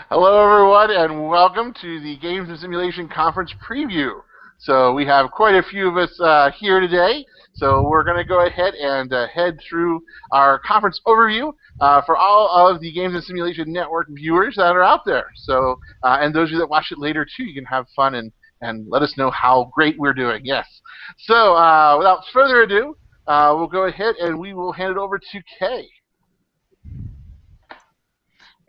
Hello, everyone, and welcome to the Games and Simulation Conference preview. So we have quite a few of us here today. So we're going to go ahead and head through our conference overview for all of the Games and Simulation Network viewers that are out there. So and those of you that watch it later too, you can have fun and let us know how great we're doing. Yes. So without further ado, we'll go ahead and we will hand it over to Kay.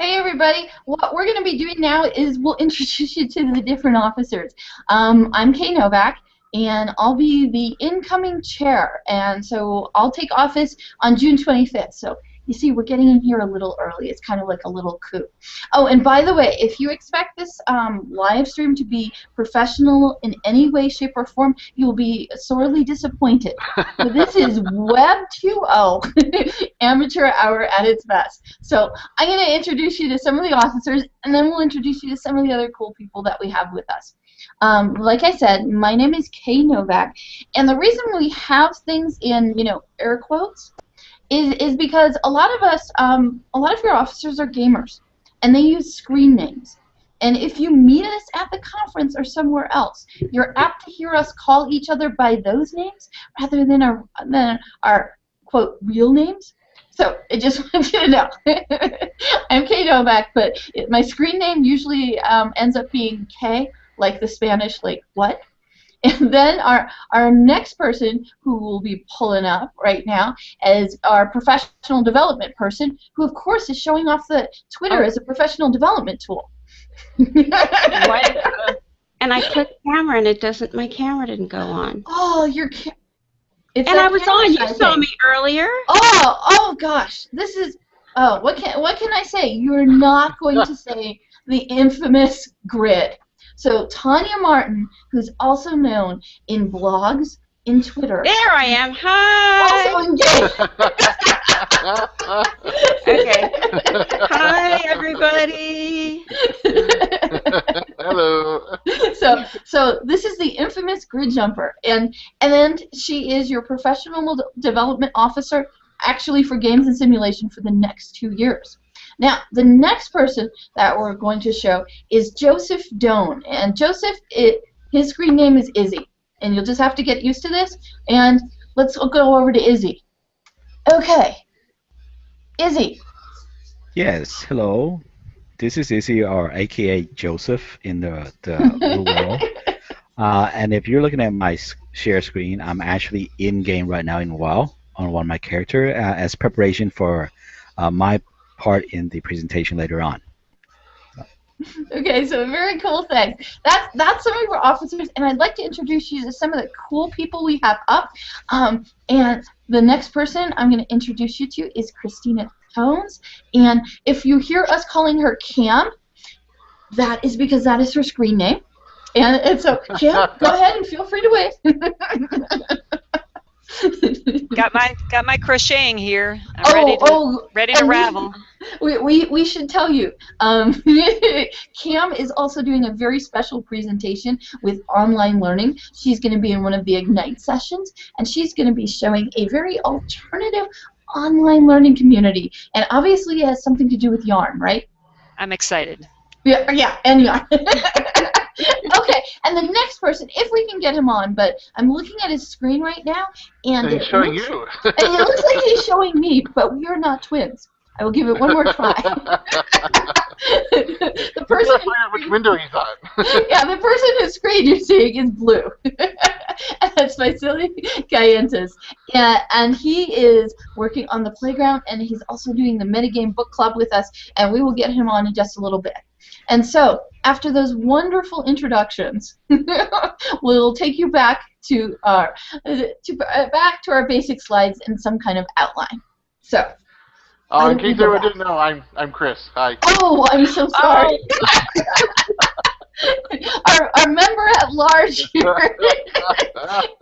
Hey everybody, what we're going to be doing now is we'll introduce you to the different officers. I'm Kay Novak, and I'll be the incoming chair, and so I'll take office on June 25th. So you see, we're getting in here a little early. It's kind of like a little coup. Oh, and by the way, if you expect this live stream to be professional in any way, shape, or form, you'll be sorely disappointed. So this is Web 2.0, amateur hour at its best. So I'm going to introduce you to some of the officers, and then we'll introduce you to some of the other cool people that we have with us. Like I said, my name is Kay Novak, and the reason we have things in, air quotes, is because a lot of us, a lot of your officers are gamers, and they use screen names. And if you meet us at the conference or somewhere else, you're apt to hear us call each other by those names rather than our quote real names. So I just want you to know, I'm Kay Novak, but my screen name usually ends up being K, like the Spanish, like what? And then our next person who will be pulling up right now is our professional development person, who of course is showing off the Twitter as a professional development tool. What? And I clicked camera and my camera didn't go on. Oh, and I was on. You saw me earlier. Oh gosh, this is. Oh, what can I say? You're not going to say the infamous grid. So Tanya Martin, who's also known in blogs, in Twitter. There I am. Hi. Also engaged. Okay. Hi, everybody. Hello. So this is the infamous grid jumper, and then she is your professional development officer, actually for games and simulation for the next 2 years. Now, the next person that we're going to show is Joseph Doan. And Joseph, his screen name is Izzy. And you'll just have to get used to this. And let's go over to Izzy. Okay. Izzy. Yes, hello. This is Izzy, or AKA Joseph in the real world. And if you're looking at my share screen, I'm actually in-game right now in WoW on one of my characters as preparation for my part in the presentation later on. Okay, so very cool thing. That's some of our officers, and I'd like to introduce you to some of the cool people we have up. And the next person I'm going to introduce you to is Christina Tones. And if you hear us calling her Cam, that is because that is her screen name. And so, Cam, go ahead and feel free to wave. Got my crocheting here. I'm ready to ravel. We should tell you, Cam is also doing a very special presentation with online learning. She's going to be in one of the Ignite sessions, and she's going to be showing a very alternative online learning community. And obviously it has something to do with yarn, right? I'm excited. Yeah, and yarn. Okay, and the next person, if we can get him on, but I'm looking at his screen right now, and he's showing you. And it looks like he's showing me, but we are not twins. I will give it one more try. The person which window he's on. Yeah, the person whose screen you're seeing is blue. And that's Vasily Gayentis. And he is working on the playground, and he's also doing the metagame book club with us, and we will get him on in just a little bit. And so, after those wonderful introductions, we'll take you back to our basic slides and some kind of outline. So. In case anyone didn't know, I'm Chris. Hi. Oh, I'm so sorry. Our member at large here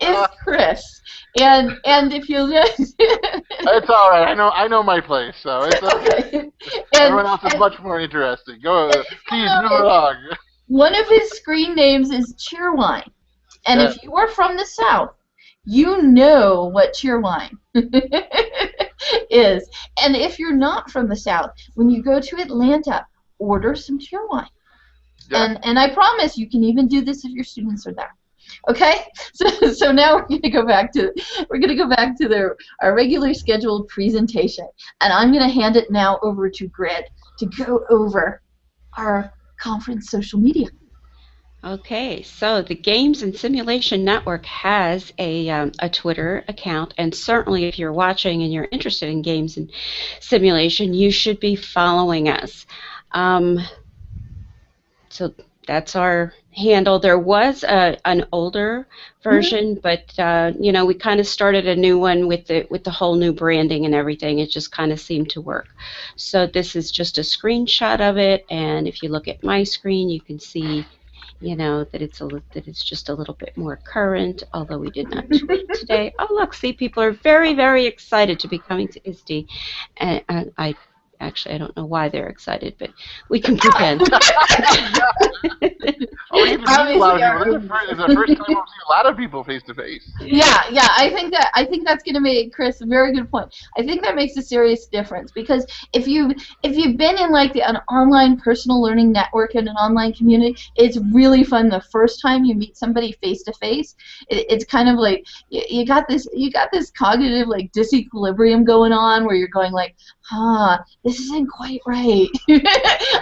is Chris, and if you it's all right. I know my place, so it's okay. Everyone else is much more interesting. Go, please move along. One of his screen names is Cheerwine, and if you are from the South, you know what cheerwine is. And if you're not from the South, when you go to Atlanta, order some cheerwine. Yeah. And I promise you can even do this if your students are there. Okay, so now we're gonna go back to our regular scheduled presentation, and I'm gonna hand it now over to Grid to go over our conference social media. Okay, so the Games and Simulation Network has a Twitter account, and certainly if you're watching and you're interested in games and simulation, you should be following us. So that's our handle. There was an older version, but you know, we kind of started a new one with the whole new branding and everything. It just kind of seemed to work. So this is just a screenshot of it, and if you look at my screen, you can see, you know, that it's just a little bit more current, although we did not tweet today. Oh, look, see, people are very, very excited to be coming to ISTE, and I don't know why they're excited, but we can pretend. Oh, we get to meet a lot of people. This is the first time we'll see a lot of people face to face. Yeah, I think that's going to make Chris a very good point. I think that makes a serious difference, because if you've been in like an online personal learning network and an online community, it's really fun the first time you meet somebody face to face. It's kind of like you got this cognitive like disequilibrium going on where you're going like, this isn't quite right.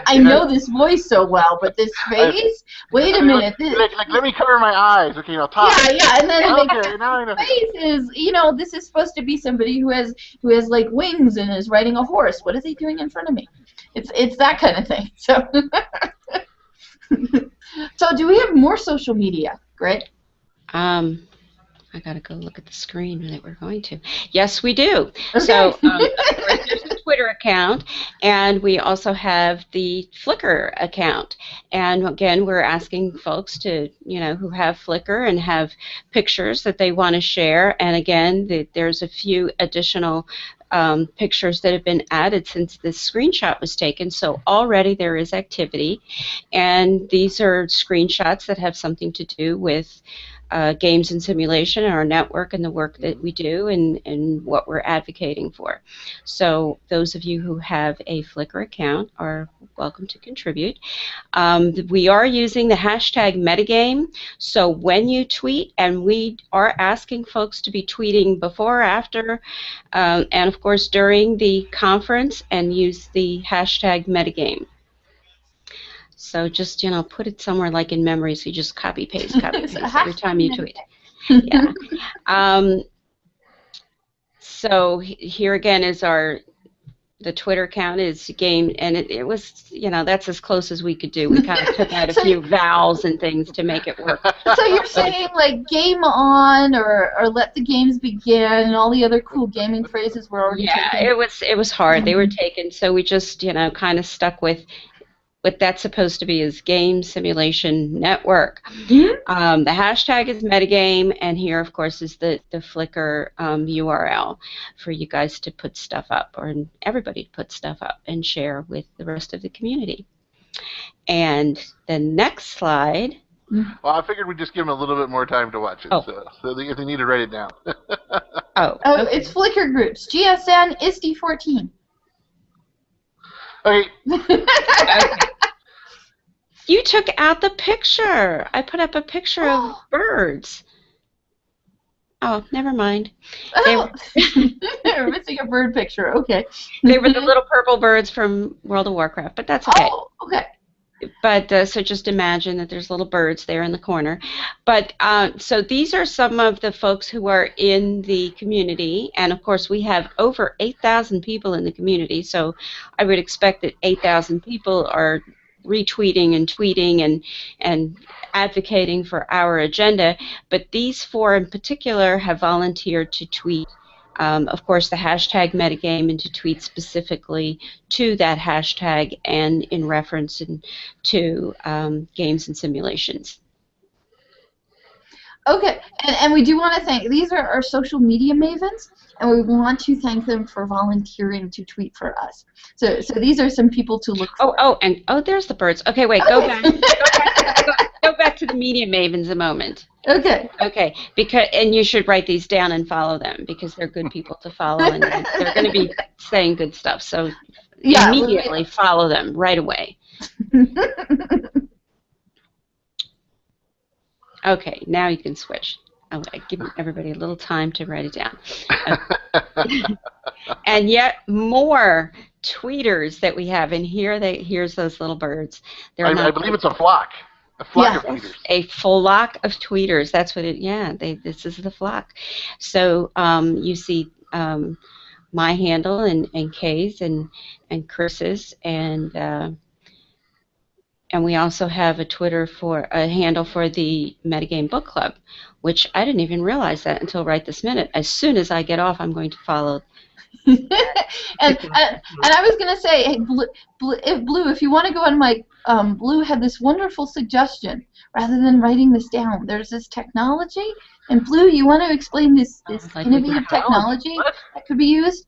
I know this voice so well, but this face. Wait a minute. Like, let me cover my eyes. Okay, I'll talk. Yeah, and then okay, now I know. Face is, you know, this is supposed to be somebody who has like wings and is riding a horse. What are they doing in front of me? It's that kind of thing. So, so do we have more social media? Great. I gotta go look at the screen that we're going to. Yes, we do. Okay. So of course, there's the Twitter account, and we also have the Flickr account. And again, we're asking folks to, you know, who have Flickr and have pictures that they want to share. And again, there's a few additional pictures that have been added since this screenshot was taken. So already there is activity, and these are screenshots that have something to do with games and simulation, our network, and the work that we do, and what we're advocating for. So those of you who have a Flickr account are welcome to contribute. We are using the hashtag metagame, so when you tweet, and we are asking folks to be tweeting before or after, and of course during the conference, and use the hashtag metagame. So just, you know, put it somewhere like in memory, so you just copy paste every time you tweet. Yeah. So here again is the Twitter account is game, and it was, you know, that's as close as we could do. We kind of took out a few vowels and things to make it work. So you're saying like game on, or let the games begin, and all the other cool gaming phrases were already taken? Yeah, it was hard. They were taken, so we just, you know, kind of stuck with what that's supposed to be is Game Simulation Network. Mm-hmm. The hashtag is metagame, and here, of course, is the Flickr URL for you guys to put stuff up, or everybody to put stuff up and share with the rest of the community. And the next slide. Well, I figured we'd just give them a little bit more time to watch it, so if they need to write it down. Okay. It's Flickr groups. GSN ISTE 14. Okay. You took out the picture. I put up a picture of birds. Oh, never mind. They're missing a bird picture. Okay. They were the little purple birds from World of Warcraft, but that's okay. Oh, okay. But so just imagine that there's little birds there in the corner. But so these are some of the folks who are in the community, and of course we have over 8,000 people in the community, so I would expect that 8,000 people are retweeting and tweeting and advocating for our agenda. But these four in particular have volunteered to tweet, of course, the hashtag metagame, and to tweet specifically to that hashtag and in reference to games and simulations. Okay, and we do want to thank, these are our social media mavens, and we want to thank them for volunteering to tweet for us. So these are some people to look for. Oh, there's the birds. Okay, wait, go back. Go back to the media mavens a moment. Okay. Okay, and you should write these down and follow them because they're good people to follow and they're going to be saying good stuff. So immediately follow them right away. Okay, now you can switch. I'll give everybody a little time to write it down. And yet more tweeters that we have, and here's those little birds. I believe it's a flock. A flock of tweeters. A flock of tweeters. That's what this is the flock. So you see my handle and Kay's and Chris's and we also have a handle for the Metagame Book Club, which I didn't even realize that until right this minute. As soon as I get off, I'm going to follow. and I was going to say, hey, Blue, if you want to go on my, Blue had this wonderful suggestion. Rather than writing this down, there's this technology. And Blue, you want to explain this innovative technology that could be used?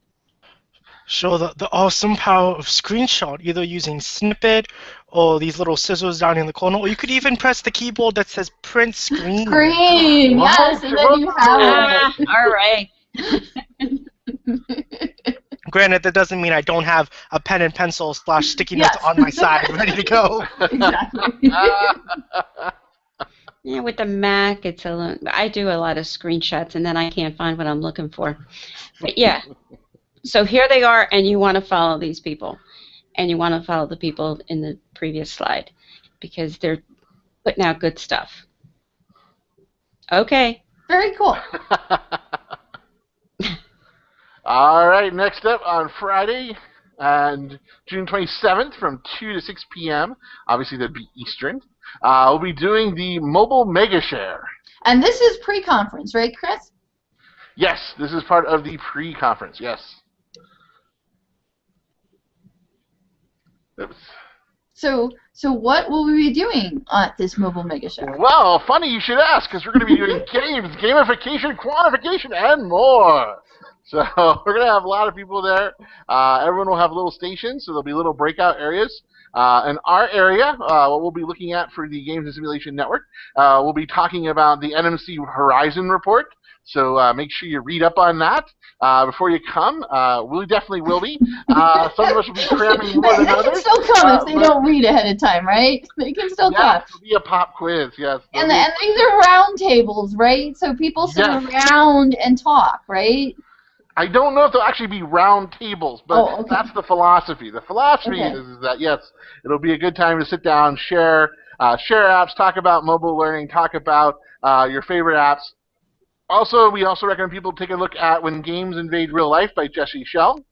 Show the awesome power of screenshot, either using snippet or these little scissors down in the corner, or you could even press the keyboard that says print screen. Screen, yes, and then you have it. All right. Granted, that doesn't mean I don't have a pen and pencil / sticky notes on my side ready to go. Exactly. Yeah, with the Mac, I do a lot of screenshots, and then I can't find what I'm looking for. But yeah. So here they are, and you want to follow these people. And you want to follow the people in the previous slide because they're putting out good stuff. Okay. Very cool. All right, next up on Friday and June 27th from 2 to 6 p.m., obviously that'd be Eastern, we'll be doing the Mobile Megashare. And this is pre-conference, right, Chris? Yes, this is part of the pre-conference, yes. Oops. So what will we be doing at this Mobile Megashare? Well, funny you should ask, because we're going to be doing games, gamification, quantification, and more. So we're going to have a lot of people there. Everyone will have little stations, so there'll be little breakout areas. In our area, what we'll be looking at for the Games and Simulation Network, we'll be talking about the NMC Horizon Report. So make sure you read up on that before you come. We definitely will be. Some of us will be cramming more than others. They can still come if they don't read ahead of time, right? They can still talk. It'll be a pop quiz, yes. And these are round tables, right? So people sit around and talk, right? I don't know if they'll actually be round tables, but that's the philosophy. The philosophy is that, yes, it'll be a good time to sit down, share apps, talk about mobile learning, talk about your favorite apps. Also, we also recommend people take a look at When Games Invade Real Life by Jesse Schell.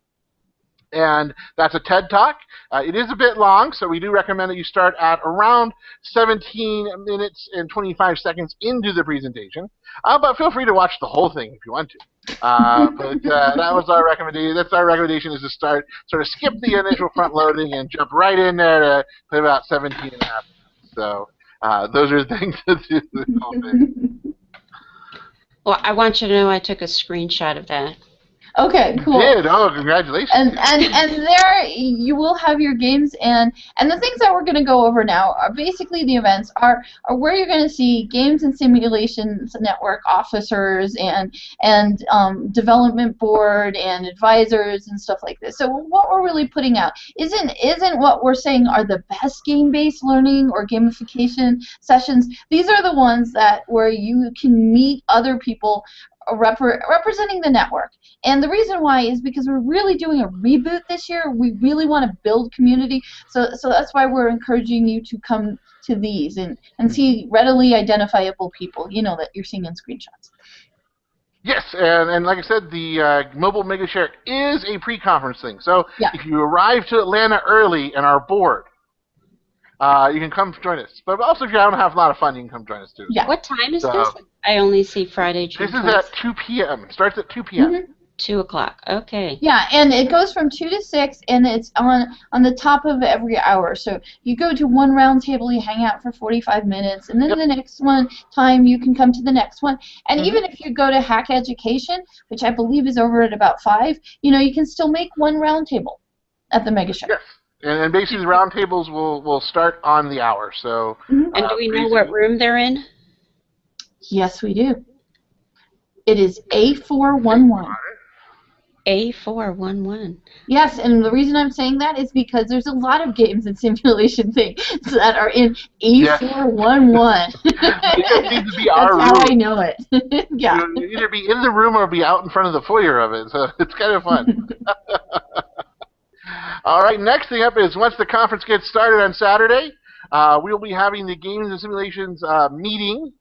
And that's a TED Talk. It is a bit long, so we do recommend that you start at around 17 minutes and 25 seconds into the presentation. But feel free to watch the whole thing if you want to. But that was our recommendation. That's our recommendation, is to sort of skip the initial front loading and jump right in there to put about 17 and a half minutes. So those are things to do with the whole thing. Well, I want you to know I took a screenshot of that. Okay, cool. You did? Oh, congratulations. And there you will have your games, and the things that we're going to go over now are basically the events are where you're going to see Games and Simulations Network officers and development board and advisors and stuff like this. So what we're really putting out isn't what we're saying are the best game-based learning or gamification sessions. These are the ones where you can meet other people representing the network. And the reason why is because we're really doing a reboot this year. We really want to build community. So that's why we're encouraging you to come to these and see readily identifiable people, that you're seeing in screenshots. Yes, and like I said, the Mobile Megashare is a pre-conference thing. So if you arrive to Atlanta early and are bored, you can come join us. But also, if you don't have a lot of fun, you can come join us too. Yeah. What time is this? I only see Friday, June 20th. This is at 2 p.m. It starts at 2 p.m. Mm-hmm. 2 o'clock. Okay. Yeah, and it goes from 2 to 6, and it's on the top of every hour. So you go to one round table, you hang out for 45 minutes, and then the next time you can come to the next one. And even if you go to Hack Education, which I believe is over at about 5, you can still make one round table at the Megashare. Yes. And basically, the roundtables will start on the hour. So. And do we know what room they're in? Yes, we do. It is A411. A411. Yes, and the reason I'm saying that is because there's a lot of games and simulation things that are in A411. It needs to be That's our how room. I know it. Yeah. You either be in the room or be out in front of the foyer of it, so it's kind of fun. All right, next thing up is once the conference gets started on Saturday, we'll be having the Games and Simulations meeting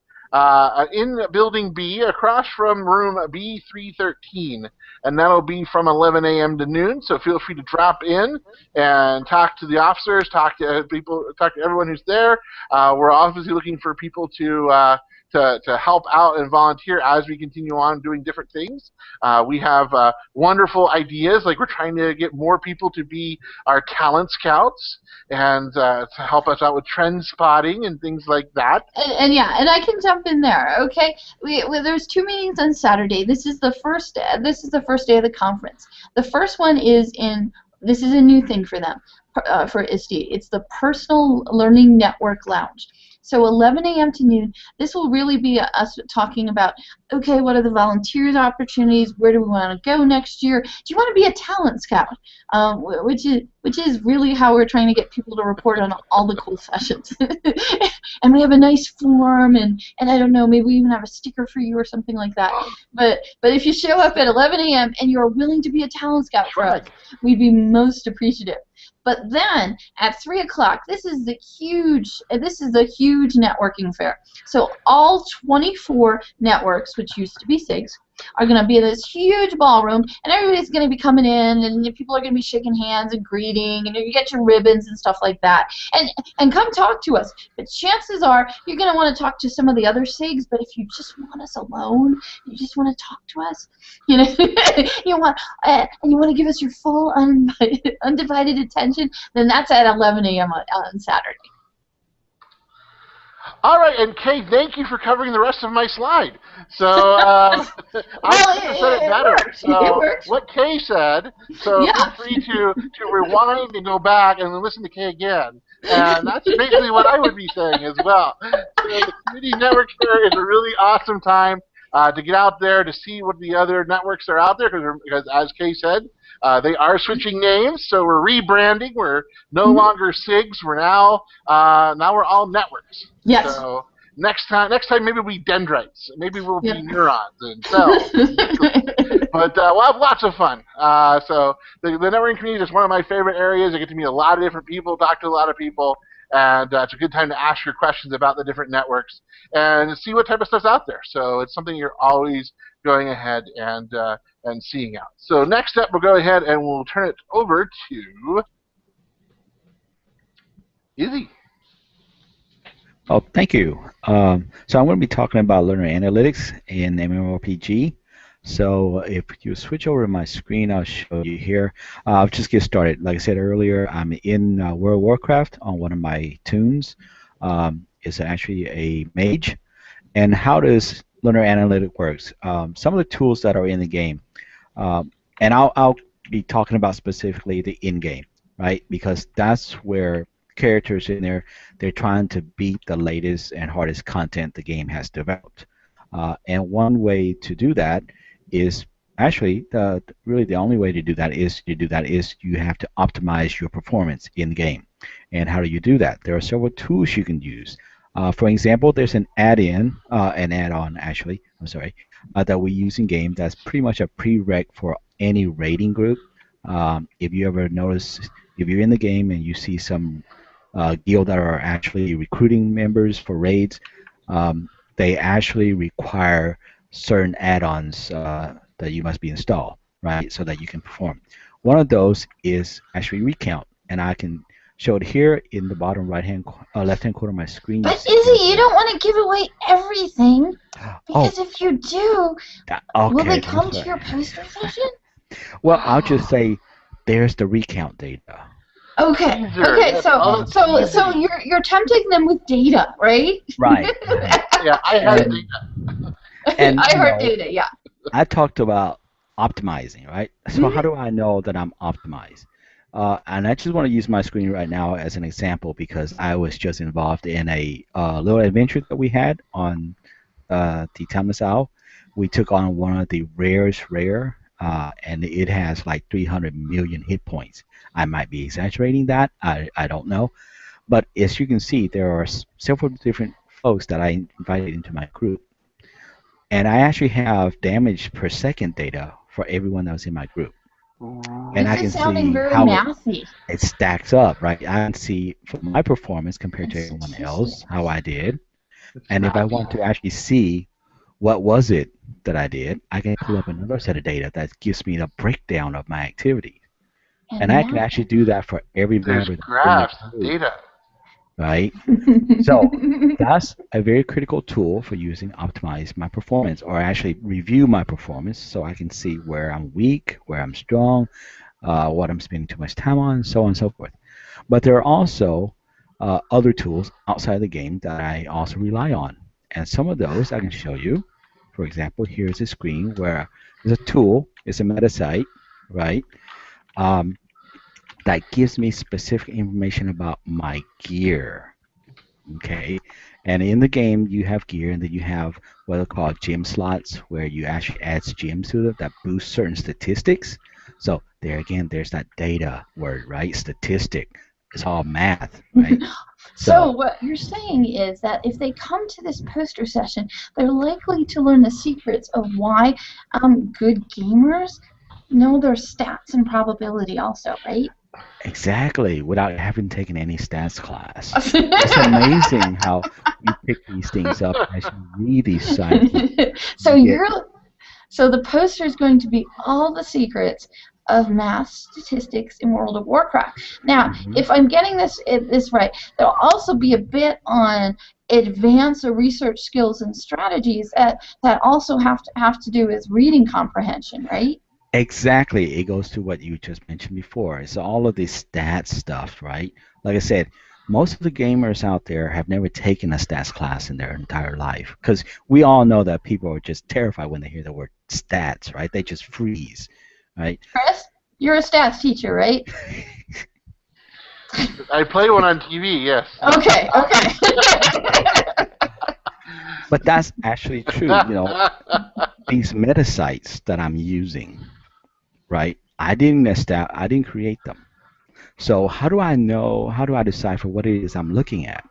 in Building B across from room B313, and that'll be from 11 a.m. to noon. So feel free to drop in and talk to the officers, talk to people, talk to everyone who's there. We're obviously looking for people to help out and volunteer as we continue on doing different things. We have wonderful ideas, like we're trying to get more people to be our talent scouts and to help us out with trend spotting and things like that. And I can jump in there. Okay, there's 2 meetings on Saturday. This is the first day of the conference. The first one is this is a new thing for them, for ISTE. It's the Personal Learning Network Lounge. So 11 a.m. to noon, this will really be us talking about, okay, what are the volunteers opportunities? Where do we want to go next year? Do you want to be a talent scout? Which is really how we're trying to get people to report on all the cool sessions. And we have a nice form, and I don't know, maybe we even have a sticker for you or something like that. But if you show up at 11 a.m. and you're willing to be a talent scout for us, we'd be most appreciative. But then at 3 o'clock, this is a huge networking fair. So all 24 networks, which used to be SIGs, are going to be in this huge ballroom, and everybody's going to be coming in, and people are going to be shaking hands and greeting, and you get your ribbons and stuff like that. And come talk to us. But chances are you're going to want to talk to some of the other SIGs, but if you just want us alone, you just want to talk to us, you want to give us your full undivided attention, then that's at 11 a.m. on Saturday. All right, and Kay, thank you for covering the rest of my slide. So I said it better. It works. What Kay said, so feel free to rewind and go back and listen to Kay again. And that's basically what I would be saying as well. So the Community Network Fair is a really awesome time to get out there to see what the other networks are out there, because as Kay said, they are switching names, so we're rebranding. We're no longer SIGs. We're now we're all networks. Yes. So next time maybe we'll be dendrites. Maybe we'll be neurons and cells. But we'll have lots of fun. So the networking community is one of my favorite areas. I get to meet a lot of different people, talk to a lot of people, and it's a good time to ask your questions about the different networks and see what type of stuff's out there. So it's something you're always going ahead and seeing out. So next up, we'll go ahead and we'll turn it over to Izzy. Oh, thank you. So I'm going to be talking about learner analytics in MMORPG. So if you switch over to my screen, I'll show you here. I'll just get started. Like I said earlier, I'm in World of Warcraft on one of my toons. It's actually a mage. And how does learner analytics works? Some of the tools that are in the game, and I'll be talking about specifically the in-game, right? Because that's where characters in there, they're trying to beat the latest and hardest content the game has developed. And one way to do that is actually really the only way to do that is you have to optimize your performance in the game. And how do you do that? There are several tools you can use. For example, there's an add-on actually, that we use in game that's pretty much a prereq for any raiding group. If you ever notice, if you're in the game and you see some guild that are actually recruiting members for raids, they actually require certain add-ons that you must be installed, right, so that you can perform. One of those is actually recount, and I can show it here in the bottom left-hand corner of my screen. But Izzy, you don't want to give away everything, because if you do, will they come to your poster session? Well, I'll just say there's the recount data. Okay. So you're tempting them with data, right? Right. Yeah, I have data. And I heard data. Yeah. I talked about optimizing, right? So how do I know that I'm optimized? And I just want to use my screen right now as an example because I was just involved in a little adventure that we had on the Timeless Owl. We took on one of the rarest rare, and it has like 300 million hit points. I might be exaggerating that. I don't know. But as you can see, there are several different folks that I invited into my group. And I actually have damage per second data for everyone that was in my group. And I can see how it stacks up, right? I can see for my performance compared to everyone else, how I did. And if I want to actually see what was it that I did, I can pull up another set of data that gives me the breakdown of my activity. And I can actually do that for every member. Graphs, data. Right? So that's a very critical tool for using optimize my performance or actually review my performance so I can see where I'm weak, where I'm strong, what I'm spending too much time on, so on and so forth. But there are also other tools outside the game that I also rely on. And some of those I can show you. For example, here's a screen where there's a tool, it's a meta site, right? That gives me specific information about my gear. Okay, and in the game you have gear, and then you have what are called gem slots, where you actually add gems to them that boost certain statistics. So there again, there's that data word, right? Statistic. It's all math, right? So what you're saying is that if they come to this poster session, they're likely to learn the secrets of why good gamers know their stats and probability also, right? Exactly, without having taken any stats class. It's amazing how you pick these things up as you read these sites. So the poster is going to be all the secrets of math statistics in World of Warcraft. Now, if I'm getting this right, there'll also be a bit on advanced research skills and strategies that also have to do with reading comprehension, right? Exactly. It goes to what you just mentioned before. It's all of this stats stuff, right? Like I said, most of the gamers out there have never taken a stats class in their entire life because we all know that people are just terrified when they hear the word stats, right? They just freeze, right? Chris, you're a stats teacher, right? I play one on TV, yes. Okay. But that's actually true, you know. These meta sites that I'm using, right? I didn't create them. So how do I know? How do I decipher what it is I'm looking at?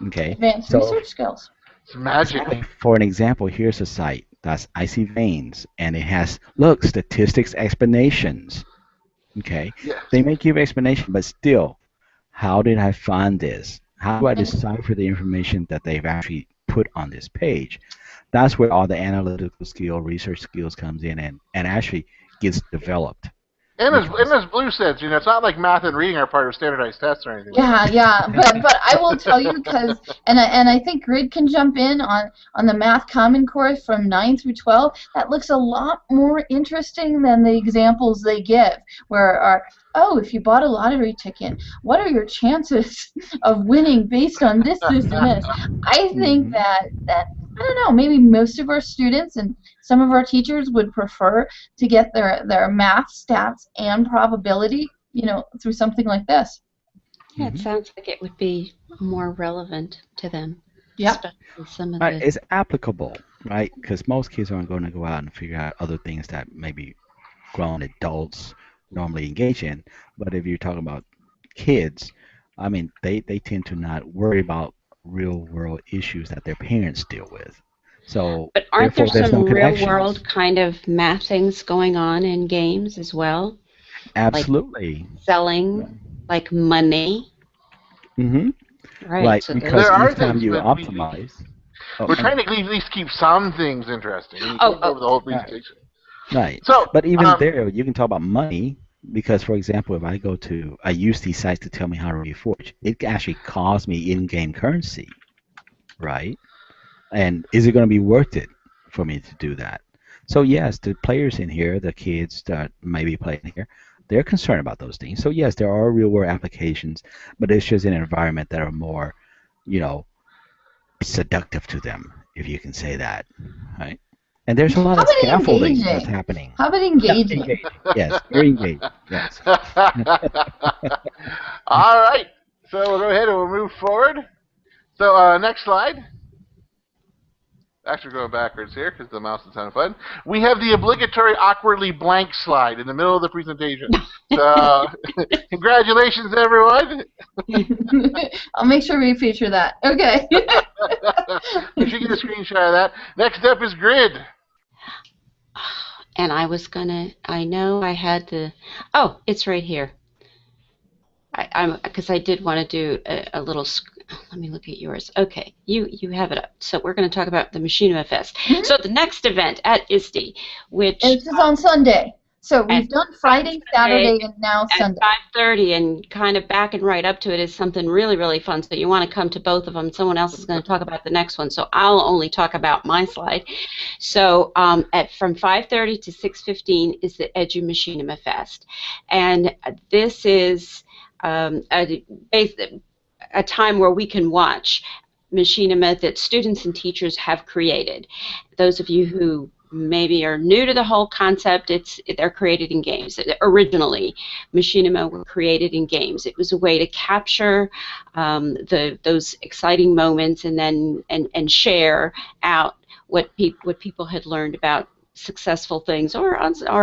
Okay. Advanced research skills. It's magic. For an example, here's a site that's Icy Veins, and it has statistics explanations. Okay. Yes. They may give explanation, but still, how did I find this? How do I decipher the information that they've actually put on this page? That's where all the analytical skill, research skills comes in and actually gets developed. And as Blue says, you know, it's not like math and reading are part of standardized tests or anything. Yeah, but I will tell you because, and I think Grid can jump in on the Math Common Core from 9 through 12. That looks a lot more interesting than the examples they give, if you bought a lottery ticket, what are your chances of winning based on this, and this? I think that I don't know, maybe most of our students and some of our teachers would prefer to get their math, stats, and probability, you know, through something like this. Yeah, it sounds like it would be more relevant to them. Yeah. It's applicable, right? Because most kids aren't going to go out and figure out other things that maybe grown adults normally engage in. But if you're talking about kids, I mean, they tend to not worry about real-world issues that their parents deal with. So, but aren't there some real-world kind of math things going on in games as well? Absolutely. Like selling, like money. Mm-hmm. Right. So because there each time you optimize... We're trying to at least keep some things interesting. Over the whole presentation. Right. So, but even there, you can talk about money. Because, for example, if I use these sites to tell me how to reforge, it actually costs me in-game currency, right? And is it going to be worth it for me to do that? So yes, the players in here, the kids that may be playing here, they're concerned about those things. So yes, there are real-world applications, but it's just an environment that are more, you know, seductive to them, if you can say that, right? And there's a lot How of about scaffolding engaging? that's happening. How about engaging? Engage. Yes, very engaged. Yes. All right. So we'll go ahead and we'll move forward. So next slide. Actually, going backwards here because the mouse is having fun. We have the obligatory awkwardly blank slide in the middle of the presentation. So, congratulations, everyone. I'll make sure we feature that. Okay. You should get a screenshot of that. Next up is grid. And I know I had the, oh, it's right here. Because I did want to do a little, let me look at yours. Okay, you have it up. So we're going to talk about the Machinima Fest. Mm-hmm. So the next event at ISTE, which... And this is on Sunday. So we've done Friday, Saturday, and now Sunday. At 5:30, and kind of backing right up to it is something really, really fun. So you want to come to both of them. Someone else is going to talk about the next one. So I'll only talk about my slide. So from 5:30 to 6:15 is the EduMachinima Fest. And this is a time where we can watch machinima that students and teachers have created. Those of you who maybe are new to the whole concept, they're created in games. Originally, machinima were created in games. It was a way to capture those exciting moments and then and share out what people had learned about successful things or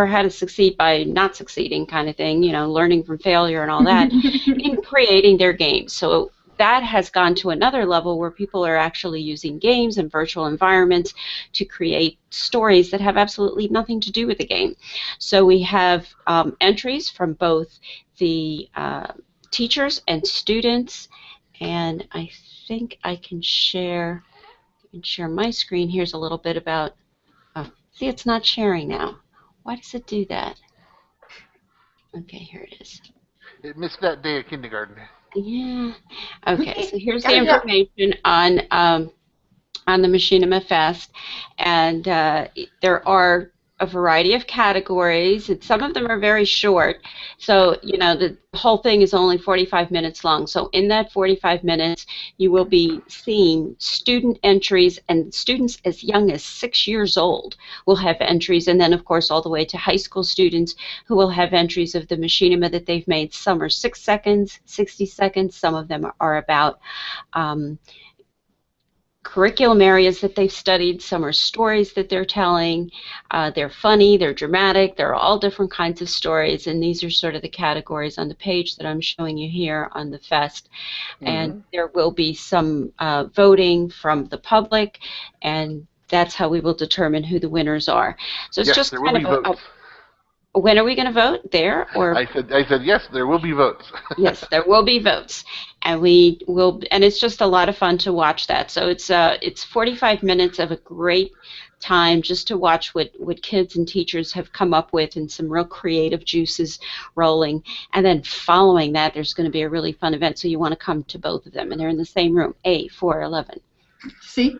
how to succeed by not succeeding, kind of thing, you know, learning from failure and all that in creating their games. So that has gone to another level where people are actually using games and virtual environments to create stories that have absolutely nothing to do with the game. So we have entries from both the teachers and students, and I think I can share my screen. Here's a little bit about, see, it's not sharing now. Why does it do that? Okay, here it is. It missed that day of kindergarten. Yeah. Okay, so here's the information on the Machinima Fest, and there are a variety of categories, and some of them are very short. So, you know, the whole thing is only 45 minutes long. So in that 45 minutes, you will be seeing student entries, and students as young as 6 years old will have entries, and then, of course, all the way to high school students who will have entries of the machinima that they've made. Some are 6 seconds, 60 seconds. Some of them are about curriculum areas that they've studied. Some are stories that they're telling. They're funny, they're dramatic, they're all different kinds of stories, and these are sort of the categories on the page that I'm showing you here on the fest. Mm-hmm. And there will be some voting from the public, and that's how we will determine who the winners are. So it's just kind of when are we going to vote? There or? I said yes. There will be votes. Yes, there will be votes, and we will. And it's just a lot of fun to watch that. So it's 45 minutes of a great time just to watch what kids and teachers have come up with, and some real creative juices rolling. And then following that, there's going to be a really fun event. So you want to come to both of them, and they're in the same room, A411. See?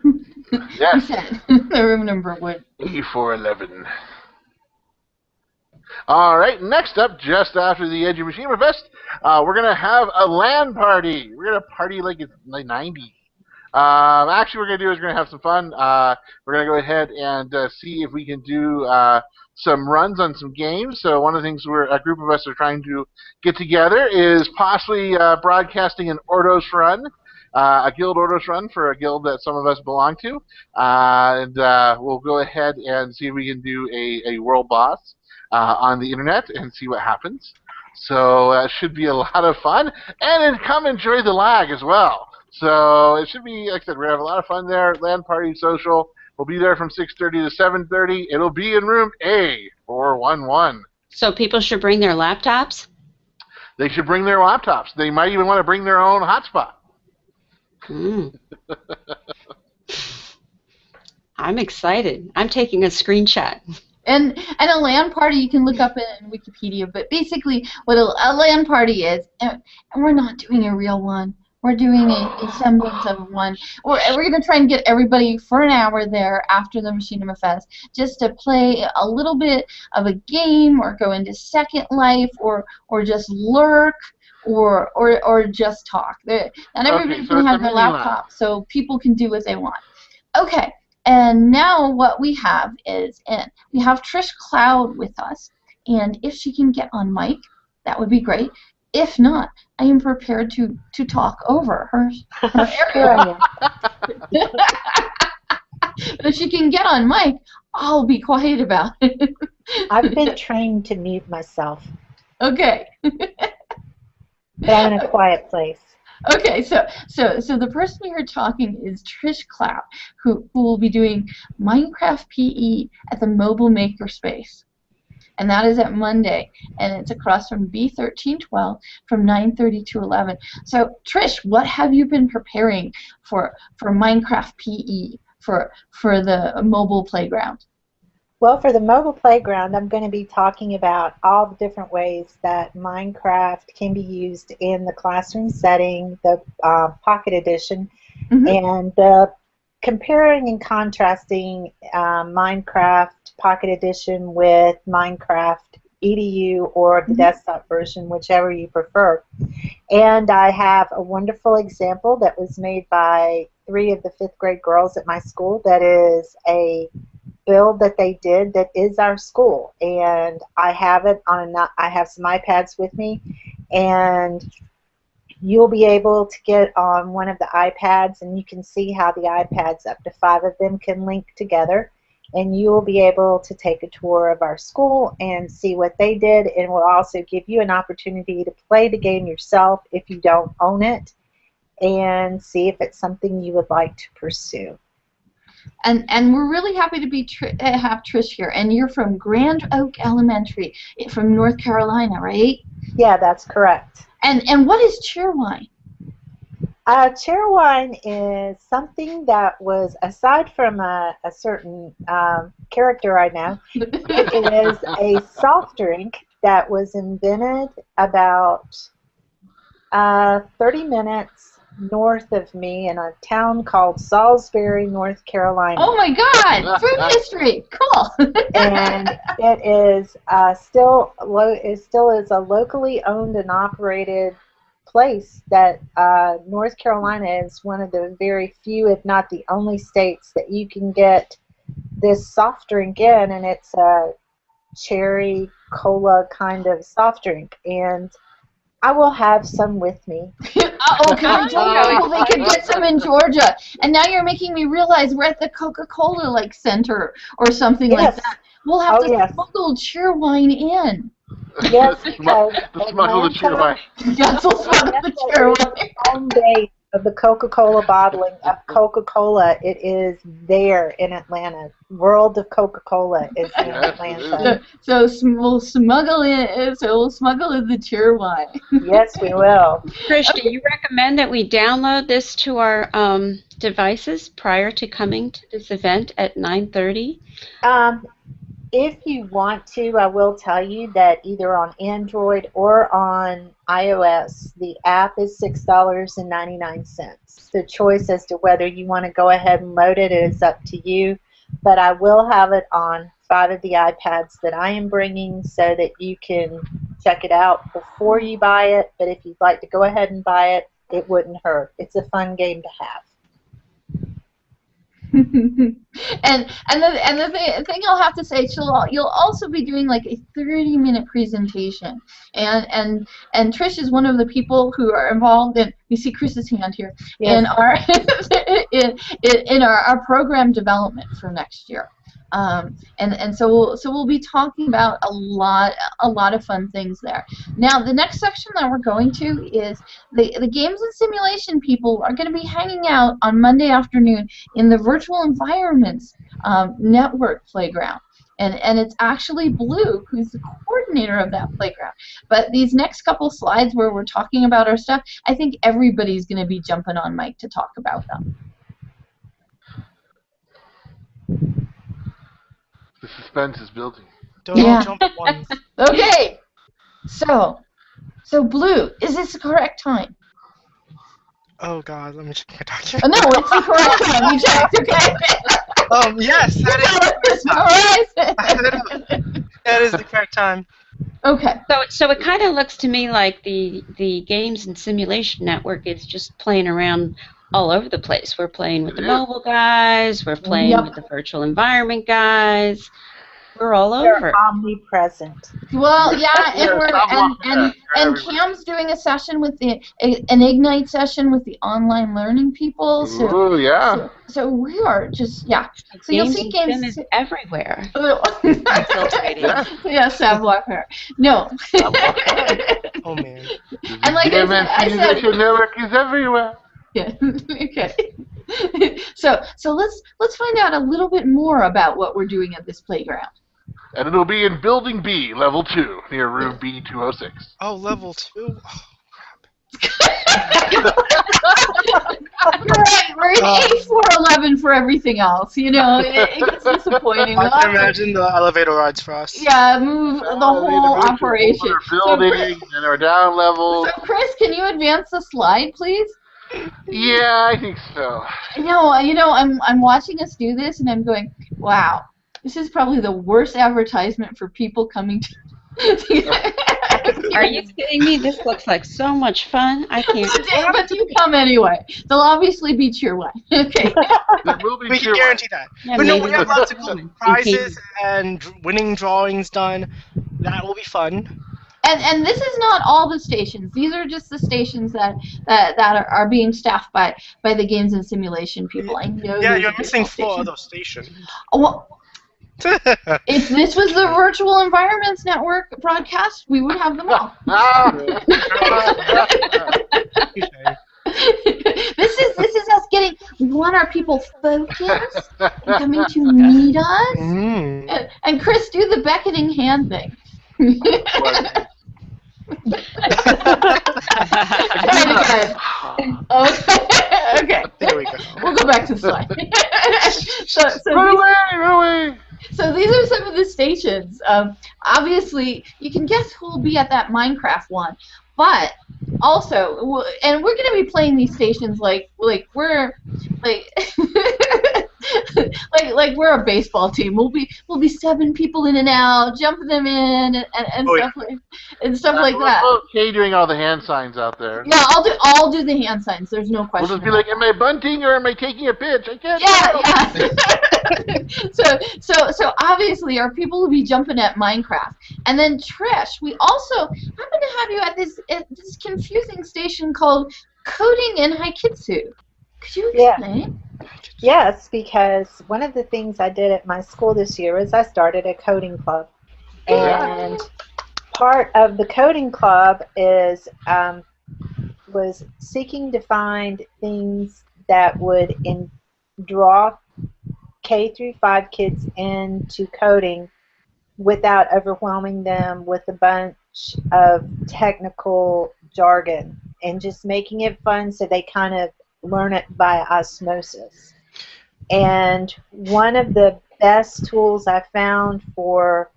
Yes. You said the room number would. A411. All right, next up, just after the EduMachinima Fest, we're going to have a LAN party. We're going to party like it's like 90. Actually, what we're going to do is we're going to have some fun. We're going to go ahead and see if we can do some runs on some games. So one of the things a group of us are trying to get together is possibly broadcasting an Ordos run, a guild Ordos run for a guild that some of us belong to. And we'll go ahead and see if we can do a world boss on the internet and see what happens. So it should be a lot of fun, and then come enjoy the lag as well. So it should be, like I said, we're going to have a lot of fun there. LAN party social. We'll be there from 6:30 to 7:30. It'll be in room A411. So people should bring their laptops? They should bring their laptops. They might even want to bring their own hotspot. I'm excited. I'm taking a screenshot. And a LAN party, you can look up in Wikipedia, but basically what a LAN party is, and we're not doing a real one. We're doing a semblance of one. We're going to try and get everybody for an hour there after the Machinima Fest just to play a little bit of a game or go into Second Life or just lurk or just talk. Not everybody's going to have their laptop, so people can do what they want. Okay. And now what we have is, we have Trish Cloud with us, and if she can get on mic, that would be great. If not, I am prepared to talk over her area. If she can get on mic, I'll be quiet about it. I've been trained to mute myself. Okay. But I'm in a quiet place. Okay, so the person you're talking is Trish Cloud, who will be doing Minecraft PE at the Mobile Makerspace. And that is at Monday, and it's across from B1312 from 9:30 to 11. So, Trish, what have you been preparing for Minecraft PE for the mobile playground? Well, for the mobile playground, I'm going to be talking about all the different ways that Minecraft can be used in the classroom setting, the Pocket Edition, and comparing and contrasting Minecraft Pocket Edition with Minecraft EDU or the desktop version, whichever you prefer. And I have a wonderful example that was made by 3 of the 5th grade girls at my school that is a build that they did that is our school, and I have it on I have some iPads with me, and you'll be able to get on one of the iPads and you can see how the iPads, up to 5 of them, can link together, and you will be able to take a tour of our school and see what they did, and we'll also give you an opportunity to play the game yourself if you don't own it and see if it's something you would like to pursue. And we're really happy to have Trish here. And you're from Grand Oak Elementary from North Carolina, right? Yeah, that's correct. And what is cheerwine? Cheerwine is something that was, aside from a certain character I know, it is a soft drink that was invented about 30 minutes north of me in a town called Salisbury, North Carolina. Oh my God! Food history, cool. And it is still is a locally owned and operated place that North Carolina is one of the very few, if not the only, states that you can get this soft drink in, and it's a cherry cola kind of soft drink, and I will have some with me. Okay, I told people they could get some in Georgia, and now you're making me realize we're at the Coca-Cola center or something like that. We'll have to smuggle cheerwine in. Yes, because smuggle the cheerwine. Yes, we'll smuggle the cheerwine. On day of the Coca-Cola bottling of Coca-Cola, it is there in Atlanta. World of Coca-Cola is in Atlanta. So we'll smuggle in. So we'll smuggle in the cheerwine. Yes, we will. Trish, do you recommend that we download this to our devices prior to coming to this event at 9:30? If you want to, I will tell you that either on Android or on iOS, the app is $6.99. The choice as to whether you want to go ahead and load it is up to you, but I will have it on 5 of the iPads that I am bringing so that you can check it out before you buy it, but if you'd like to go ahead and buy it, it wouldn't hurt. It's a fun game to have. and the thing I'll have to say, you'll also be doing like a 30-minute presentation, and Trish is one of the people who are involved in. You see Chris's hand here. Yes. in our program development for next year. So we'll be talking about a lot of fun things there. Now the next section that we're going to is the games and simulation people are going to be hanging out on Monday afternoon in the virtual environments network playground. And it's actually Blue who's the coordinator of that playground. But these next couple slides where we're talking about our stuff, I think everybody's going to be jumping on mic to talk about them. The suspense is building. Don't all jump at once. Okay. So Blue, is this the correct time? Oh God, let me check my document. No, it's the correct time. You checked, okay? Yes, that is the correct time. That is the correct time. Okay. So it kind of looks to me like the Games and Simulation Network is just playing around all over the place. We're playing with the mobile guys. We're playing with the virtual environment guys. We're all over. They're omnipresent. Well, yeah, and Cam's doing a session with an Ignite session with the online learning people. So, ooh, yeah. So we are just So you'll see games is everywhere. Yeah, savoir faire. No. Oh man. And like I said, network is everywhere. Yeah. Okay. So let's find out a little bit more about what we're doing at this playground. And it'll be in Building B, Level 2, near Room B206. Oh, Level 2? Oh, Right, we're in A411 for everything else. You know, it gets disappointing. I can imagine the elevator rides for us. Yeah, move the whole operation. Building and our down levels. So, Chris, can you advance the slide, please? Yeah, I think so. No, I'm watching us do this, and I'm going, wow. This is probably the worst advertisement for people coming to... Are you kidding me? This looks like so much fun. I can't. But you come anyway. They'll obviously be cheer one. Okay. We can guarantee that. Yeah, but no, we have lots of prizes and winning drawings done. That will be fun. And this is not all the stations. These are just the stations that are being staffed by the games and simulation people. I know. Yeah, you're missing 4 of those stations. Well, if this was the Virtual Environments Network broadcast, we would have them all. This is us getting. We want our people focused and coming to meet us. And Chris, do the beckoning hand thing. Okay. There we go. We'll go back to the slide. Run away! So these are some of the stations. Obviously, you can guess who will be at that Minecraft one, but also, and we're going to be playing these stations like we're like we're a baseball team. We'll be subbing people in and out, jumping them in, and stuff like that. Okay, doing all the hand signs out there. Yeah, I'll do the hand signs. There's no question. We'll just be like, am I bunting or am I taking a pitch? I can't. Yeah. So obviously our people will be jumping at Minecraft, and then Trish, we also happen to have you at this confusing station called Coding in Haikitsu. Could you explain? Yes, because one of the things I did at my school this year is I started a coding club, and part of the coding club is was seeking to find things that would draw K through 5 kids into coding without overwhelming them with a bunch of technical jargon, and just making it fun so they kind of learn it by osmosis. And one of the best tools I found for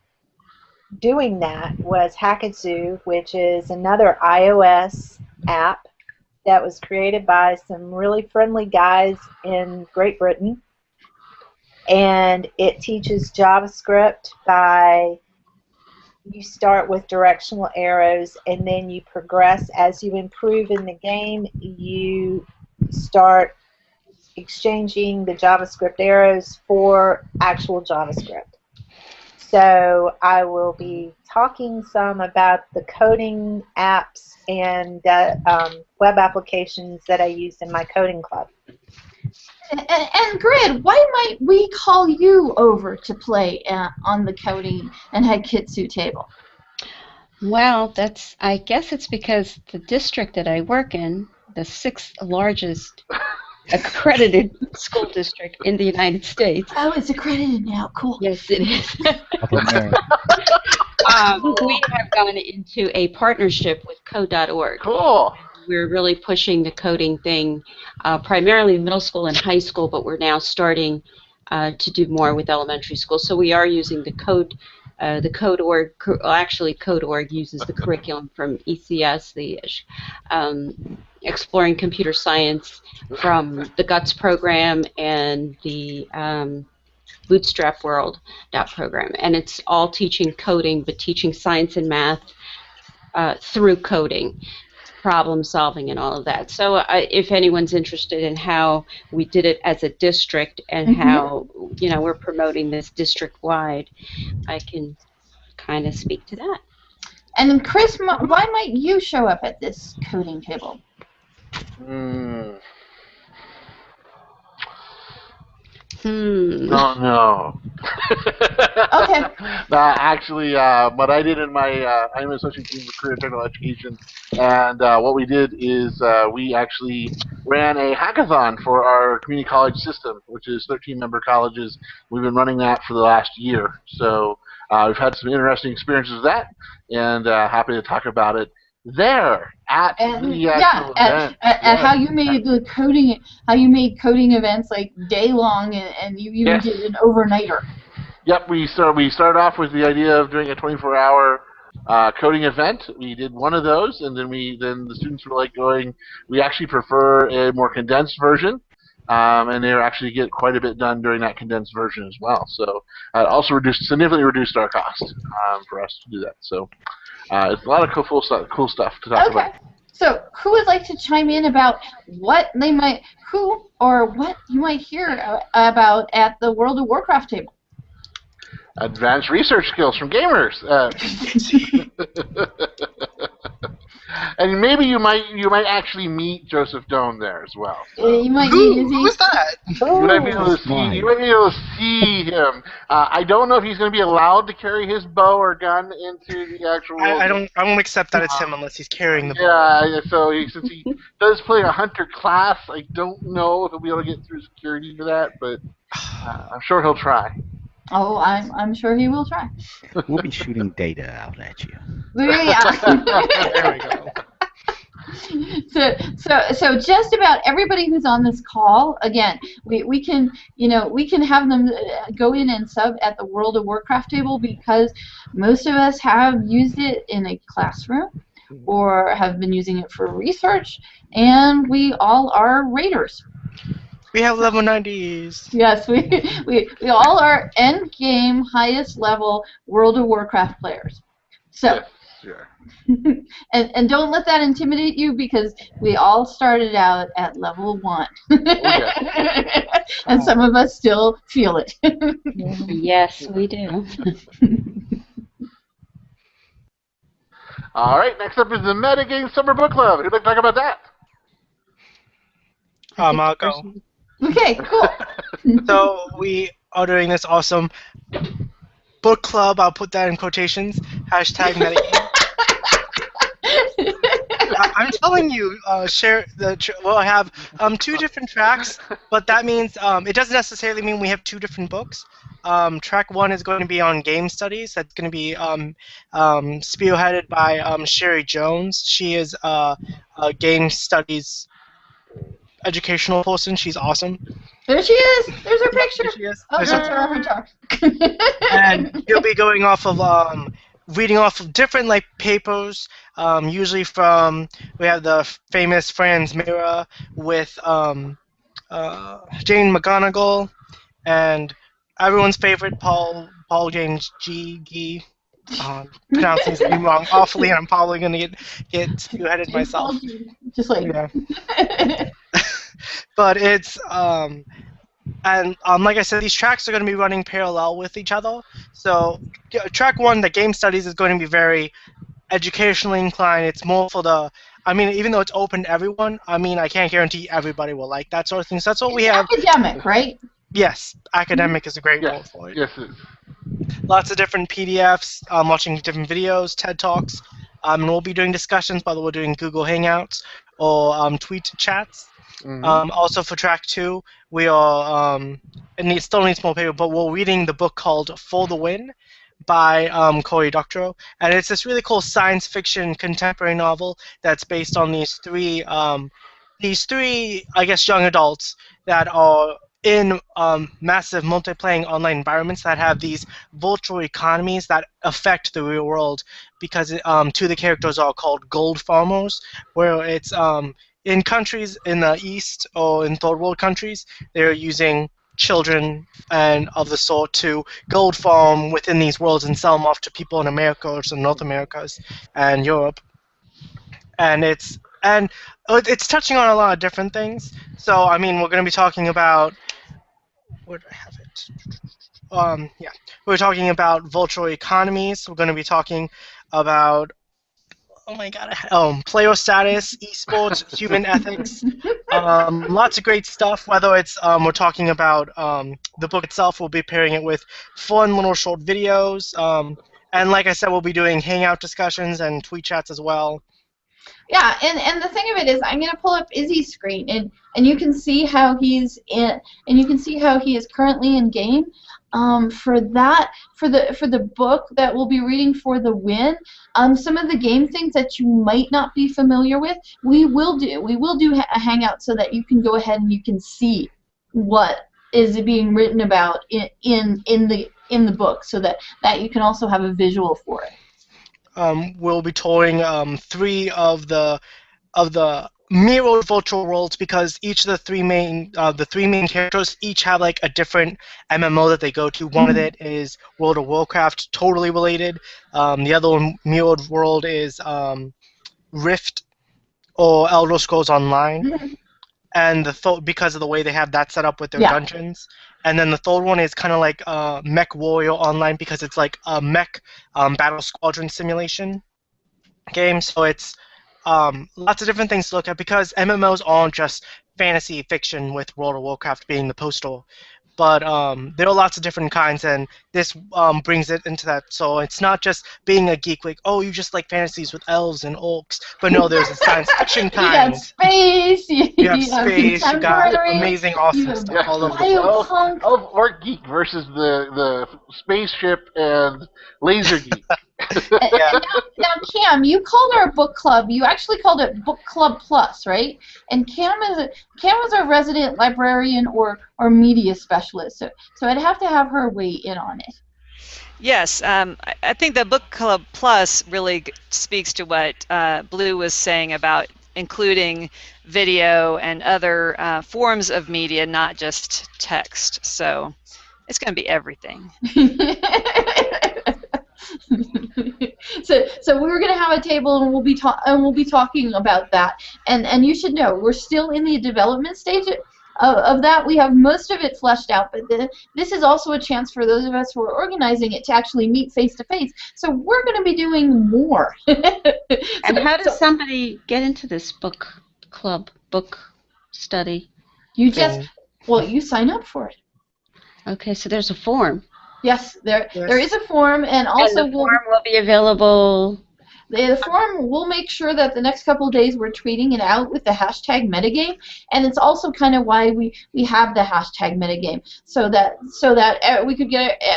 doing that was Hackatsu, which is another iOS app that was created by some really friendly guys in Great Britain. And it teaches JavaScript by, you start with directional arrows and then you progress as you improve in the game. You start exchanging the JavaScript arrows for actual JavaScript. So I will be talking some about the coding apps and web applications that I used in my coding club. And Grid, why might we call you over to play on the coding and Haikitsu table? Well, I guess it's because the district that I work in, the 6th largest accredited school district in the United States. Oh, it's accredited now. Cool. Yes, it is. We have gone into a partnership with Code.org. Cool. We're really pushing the coding thing, primarily middle school and high school, but we're now starting to do more with elementary school. So we are using the Code.org. Actually, Code.org uses the curriculum from ECS, the Exploring Computer Science from the GUTS program and the Bootstrap World program. And it's all teaching coding, but teaching science and math through coding. problem solving and all of that. So if anyone's interested in how we did it as a district and how we're promoting this district-wide, I can kind of speak to that. And then Chris, why might you show up at this coding table? Don't know. Okay. Actually, what I did in my, I'm an associate dean for career and technical education, and what we did is we actually ran a hackathon for our community college system, which is 13-member colleges. We've been running that for the last year, so we've had some interesting experiences with that, and happy to talk about it there at the actual event. And how you made the coding, coding events like day long, and you even did an overnighter. Yep, we started off with the idea of doing a 24-hour coding event. We did one of those, and then the students were like going, we actually prefer a more condensed version, and they actually get quite a bit done during that condensed version as well. So it also significantly reduced our cost for us to do that. So it's a lot of cool stuff to talk about. So who would like to chime in about what you might hear about at the World of Warcraft table? Advanced research skills from gamers. And maybe you might actually meet Joseph Doan there as well. So. You might who is that? You might be able to see him. I don't know if he's going to be allowed to carry his bow or gun into the actual. I won't accept that it's him unless he's carrying the bow. Yeah, so since he does play a hunter class, I don't know if he'll be able to get through security for that, but I'm sure he'll try. Oh, I'm sure he will try. We'll be shooting data out at you. There we go. So just about everybody who's on this call, again, we can have them go in and sub at the World of Warcraft table because most of us have used it in a classroom or have been using it for research, and we all are raiders. We have level 90s. Yes, we all are end game, highest level World of Warcraft players. So, yes, sure. and don't let that intimidate you because we all started out at level 1. And some of us still feel it. Yes, we do. All right, next up is the Metagame Summer Book Club. Who'd like to talk about that? I'll go. Okay, cool. So we are doing this awesome book club. I'll put that in quotations. Hashtag metagame. I'm telling you, share the. Well, I have 2 different tracks, but that means it doesn't necessarily mean we have 2 different books. Track 1 is going to be on game studies. That's going to be spearheaded by Sherry Jones. She is a game studies educational person. She's awesome. There she is. There's her picture. There she is. Oh, that's her avatar. And you'll be going off of reading off of different papers. Usually from we have the famous Franz Mira with Jane McGonigal and everyone's favorite Paul James G. Pronouncing his name wrong awfully, and I'm probably going to get spearheaded myself. Just like But it's and like I said, these tracks are going to be running parallel with each other. So track 1, the game studies, is going to be very educationally inclined. It's more for the. I mean, even though it's open to everyone, I mean, I can't guarantee everybody will like that sort of thing. So that's what we have. Academic, right? Yes, academic is a great word for it. Yes, it is. Lots of different PDFs, watching different videos, TED Talks, and we'll be doing discussions, whether we're doing Google Hangouts or tweet chats. Also for track 2, we are, and it still needs more paper, but we're reading the book called For the Win by Cory Doctorow, and it's this really cool science fiction contemporary novel that's based on these three, I guess, young adults that are in massive multi-playing online environments that have these virtual economies that affect the real world because 2 of the characters are called gold farmers, where it's in countries in the East or in third world countries, they're using children and of the sort to gold farm within these worlds and sell them off to people in America or North Americas and Europe. And it's And it's touching on a lot of different things. So, I mean, we're going to be talking about... Where do I have it? Yeah. We're talking about virtual economies. We're going to be talking about... Oh my god. Player status, esports, human ethics. Lots of great stuff. Whether it's we're talking about the book itself, we'll be pairing it with fun little short videos. And like I said, we'll be doing hangout discussions and tweet chats as well. Yeah, and the thing of it is, I'm going to pull up Izzy's screen, and you can see how he's in, and you can see how he is currently in game. For the book that we'll be reading for the win, some of the game things that you might not be familiar with, we will do a hangout so that you can go ahead and you can see what is being written about in the book, so that you can also have a visual for it. We'll be touring 3 of the mirrored virtual worlds, because each of the three main characters each have like a different MMO that they go to. One of it is World of Warcraft, totally related. The other one, mirrored world, is Rift or Elder Scrolls Online. And because of the way they have that set up with their dungeons. And then the third one is kind of like Mech Warrior Online, because it's like a mech battle squadron simulation game. So it's lots of different things to look at, because MMOs aren't just fantasy fiction, with World of Warcraft being the postal. But there are lots of different kinds, and this brings it into that. So it's not just being a geek, like, oh, you just like fantasies with elves and orcs. But no, there's a science fiction kind. You got space. You have space. You got amazing, awesome stuff all over the world. Orc geek versus the spaceship and laser geek. Now, Cam, you called our book club. You actually called it Book Club Plus, right? And Cam is a resident librarian or media specialist, so I'd have to have her weigh in on it. Yes, I think the Book Club Plus really speaks to what Blue was saying about including video and other forms of media, not just text. So it's going to be everything. So we're going to have a table, and we'll be talking about that. And you should know, we're still in the development stage of that. We have most of it fleshed out, but this is also a chance for those of us who are organizing it to actually meet face to face. So we're going to be doing more. And how does somebody get into this book club, book study? You you sign up for it. Okay, so there's a form. Yes, there is a form, and also the form will be available. The form, we'll make sure that the next couple of days we're tweeting it out with the hashtag metagame, and it's also kind of why we have the hashtag metagame, so that we could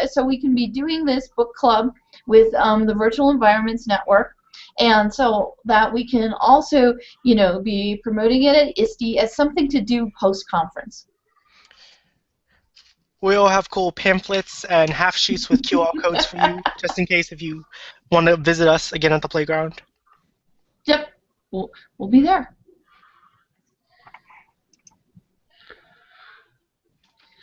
so we can be doing this book club with the Virtual Environments Network, and so that we can also be promoting it at ISTE as something to do post conference. We all have cool pamphlets and half sheets with QR codes for you, just in case if you want to visit us again at the playground. Yep, we'll be there.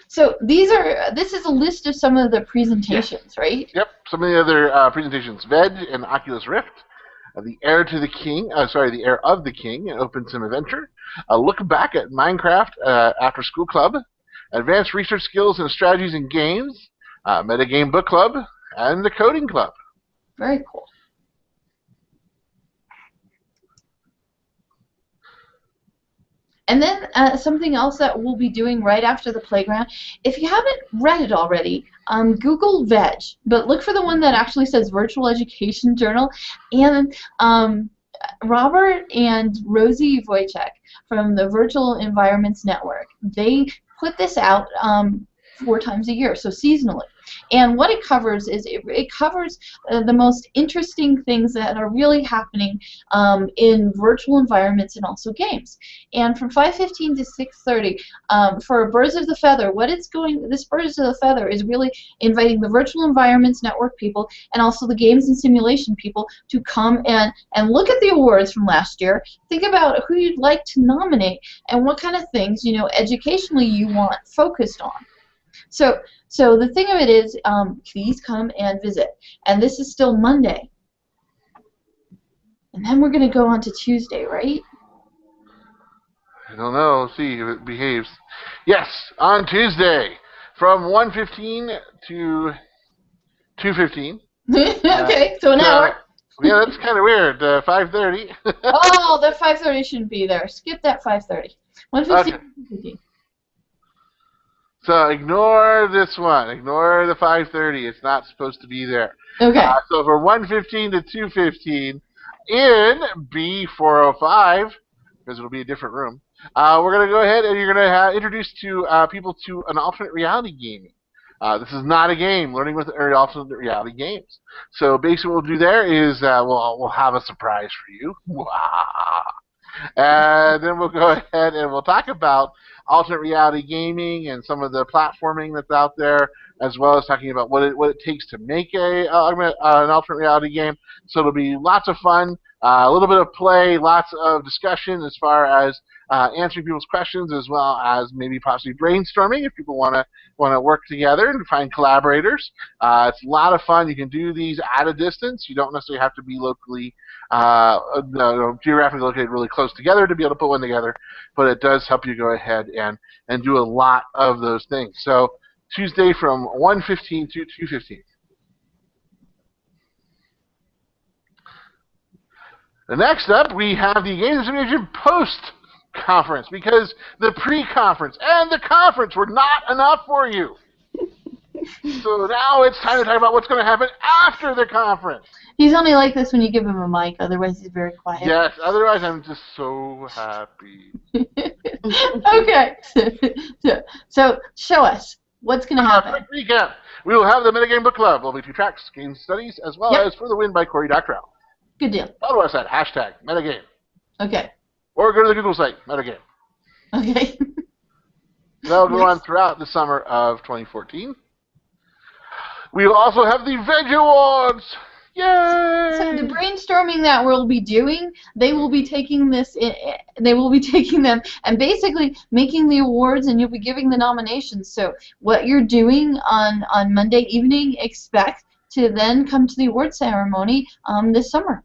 So this is a list of some of the presentations, right? Yep, some of the other presentations: VEJ and Oculus Rift, the Heir to the King, the Heir of the King, an open sim adventure. A look back at Minecraft After School Club. Advanced Research Skills and Strategies in Games, Metagame Book Club, and the Coding Club. Very cool. And then something else that we'll be doing right after the playground, if you haven't read it already, Google VEJ, but look for the one that actually says Virtual Education Journal, and Robert and Rosie Wojcik from the Virtual Environments Network, they put this out 4 times a year, so seasonally. And what it covers is it covers the most interesting things that are really happening in virtual environments and also games. And from 5:15 to 6:30, for Birds of the Feather, this Birds of the Feather is really inviting the Virtual Environments Network people and also the games and simulation people to come and look at the awards from last year, think about who you'd like to nominate and what kind of things, educationally you want focused on. So the thing of it is, please come and visit. And this is still Monday. And then we're going to go on to Tuesday, right? I don't know. Let's see if it behaves. Yes, on Tuesday from 1:15 to 2:15. Okay, so an hour. Yeah, that's kind of weird. 5:30. Oh, that 5:30 shouldn't be there. Skip that 5:30. 1:15. Okay. So ignore this one. Ignore the 5:30. It's not supposed to be there. Okay. So for 1:15 to 2:15 in B405, because it'll be a different room, we're going to go ahead and you're going to introduce people to an alternate reality gaming. This is not a game. Learning with alternate reality games. So basically what we'll do there is we'll have a surprise for you. And then we'll go ahead and we'll talk about alternate reality gaming and some of the platforming that's out there, as well as talking about what it takes to make an alternate reality game. So it'll be lots of fun, a little bit of play, lots of discussion as far as answering people's questions, as well as maybe possibly brainstorming if people want to work together and find collaborators. It's a lot of fun. You can do these at a distance. You don't necessarily have to be locally, geographically located really close together to be able to put one together, but it does help you go ahead and do a lot of those things. So Tuesday from 1:15 to 2:15. Next up, we have the Games Simulation post-conference, because the pre-conference and the conference were not enough for you. So now it's time to talk about what's going to happen after the conference. He's only like this when you give him a mic, otherwise he's very quiet. Yes, otherwise I'm just so happy. Okay, so show us what's going to happen. Quick recap. We will have the Metagame Book Club. There'll be 2 tracks, game studies, as well as For the Win by Corey Doctorow. Good deal. Follow us at #Metagame. Okay. Or go to the Google site, Metagame. Okay. That'll go on throughout the summer of 2014. We will also have the VEJ Awards. Yay! So the brainstorming that we'll be doing, they will be taking them and basically making the awards, and you'll be giving the nominations. So what you're doing on Monday evening, expect to then come to the award ceremony this summer,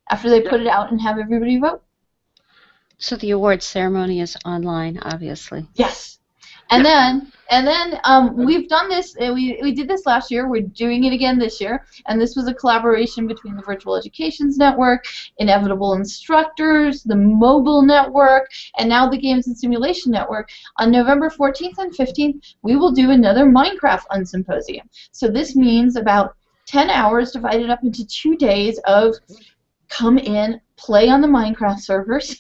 after they put it out and have everybody vote. So the awards ceremony is online, obviously. Yes. And then we've done this. We did this last year. We're doing it again this year. And this was a collaboration between the Virtual Educations Network, Inevitable Instructors, the Mobile Network, and now the Games and Simulation Network. On November 14th and 15th, we will do another Minecraft Unsymposium. So this means about 10 hours divided up into 2 days of come in, play on the Minecraft servers.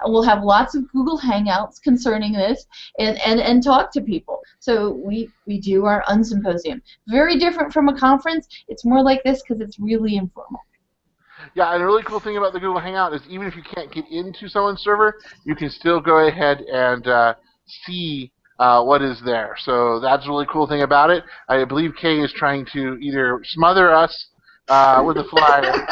We'll have lots of Google Hangouts concerning this, and talk to people. So we do our Unsymposium. Very different from a conference. It's more like this because it's really informal. Yeah, and a really cool thing about the Google Hangout is even if you can't get into someone's server, you can still go ahead and see what is there. So that's a really cool thing about it. I believe Kay is trying to either smother us with a flyer.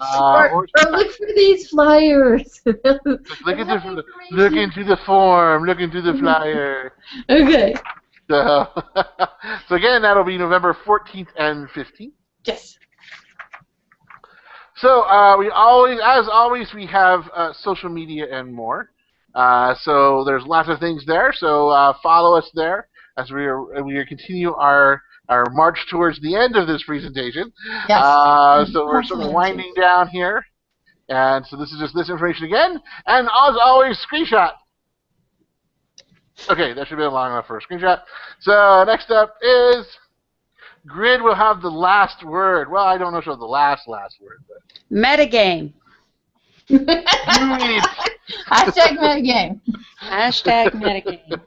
Or look for these flyers. Look into the form. Look into the flyer. Okay. So, so again, that'll be November 14th and 15th. Yes. So as always, we have social media and more. So there's lots of things there. So follow us there as we continue our march towards the end of this presentation. Yes. So we're sort of winding down here. And so this is just this information again. And as always, screenshot. Okay, that should be long enough for a screenshot. So next up is Grid will have the last word. Well, I don't know if she'll have the last word. But. Metagame. Hashtag metagame. Hashtag metagame.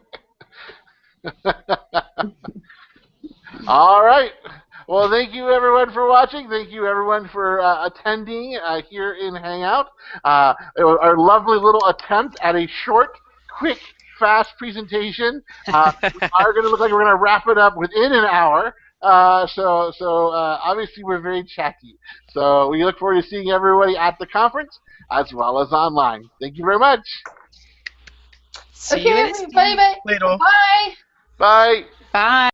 All right. Well, thank you, everyone, for watching. Thank you, everyone, for attending here in Hangout. Our lovely little attempt at a short, quick, fast presentation. We are going to look like we're going to wrap it up within an hour. So obviously, we're very chatty. So we look forward to seeing everybody at the conference as well as online. Thank you very much. See you everybody. Later. Bye. Bye. Bye.